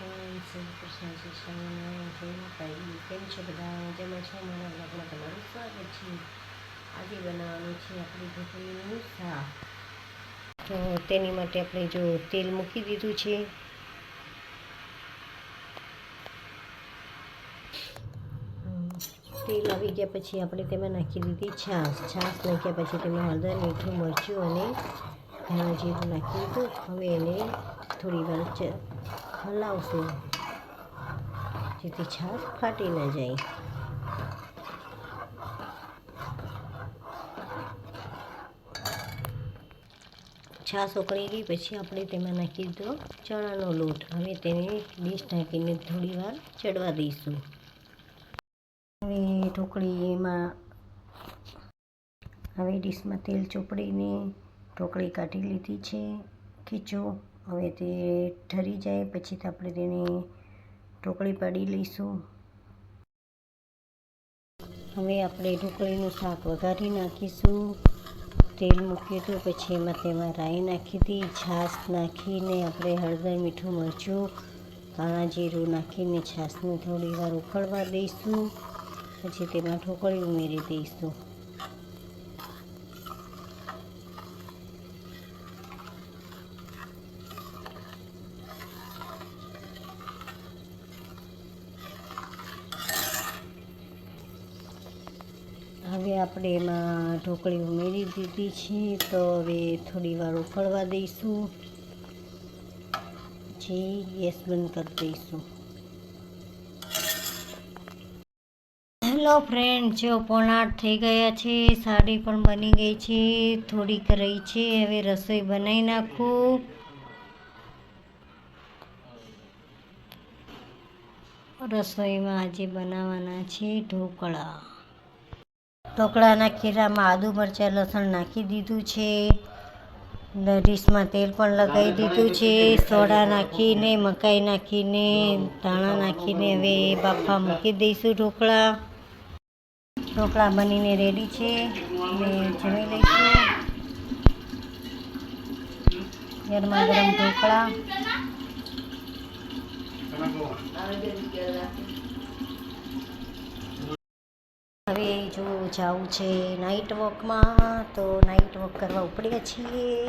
શ્રી કૃષ્ણ શ્રી સ્વામિનારાયણ જય માતાજી. કેમ છે બધા? મજામાં છો? મારા બ્લોગમાં તમારું સ્વાગત છે. આજે બનાવવાનું છે આપણી ઢોકળીનું શાક. તો તેની માટે આપણે જો તેલ મૂકી દીધું છે. તેલ આવી ગયા પછી આપણે તેમાં નાખી દીધી છાશ. છાશ નાખ્યા પછી તેમાં હળદર, મીઠું, મરચું અને ધાણા જીરું નાખી દીધું. હવે એને થોડી વાર હલાવશું જેથી છાશ ફાટી ન જાય. છાશ ઉકળી ગઈ પછી આપણે તેમાં નાખી દીધો ચણાનો લોટ. હવે તેને ડીશ ઢાંકીને થોડી વાર ચડવા દઈશું. હવે ડીશમાં તેલ ચોપડીને ઢોકળી કાઢી લીધી છે ખીચો. હવે તે ઠરી જાય પછી આપણે તેને ઢોકળી પાડી લઈશું. હવે આપણે ઢોકળીનું શાક વઘારી નાખીશું. તેલ મૂક્યું હતું પછી તેમાં રાઈ નાખી હતી. છાશ નાખીને આપણે હળદર, મીઠું, મરચું, ધાણા જીરું નાખીને છાશને થોડી વાર ઉકળવા દઈશું. પછી તેમાં ઢોકળી ઉમેરી દઈશું. હવે આપણે એમાં ઢોકળી ઉમેરી દીધી છે તો હવે થોડી વાર ઉકળવા દઈશું. પછી ગેસ બંધ કરી દઈશું. હેલો ફ્રેન્ડ, જો 7:45 થઈ ગયા છે. સાડી પણ બની ગઈ છે, થોડીક રહી છે. હવે રસોઈ બનાવી નાખું. રસોઈમાં આજે બનાવવાના છે ઢોકળાના ખીરામાં આદુ, મરચાં, લસણ નાખી દીધું છે. ડીશમાં તેલ પણ લગાવી દીધું છે. સોડા નાખીને, મકાઈ નાખીને, ધાણા નાખીને હવે બાફા મૂકી દઈશું. ઢોકળા બનીને રેડી છે. હવે જમી લઈશું. ગરમા ગરમ ઢોકળા. હવે જો જવું છે નાઇટ વોકમાં, તો નાઇટ વોક કરવા ઉપડ્યા છીએ.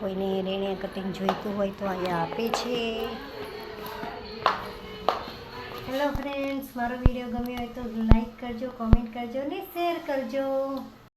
કોઈને રેણિયા કટિંગ જોઈતું હોય તો અહીંયા આપે છે. હેલો ફ્રેન્ડ્સ, મારો વિડીયો ગમ્યો હોય તો લાઈક કરજો, કોમેન્ટ કરજો ને શેર કરજો.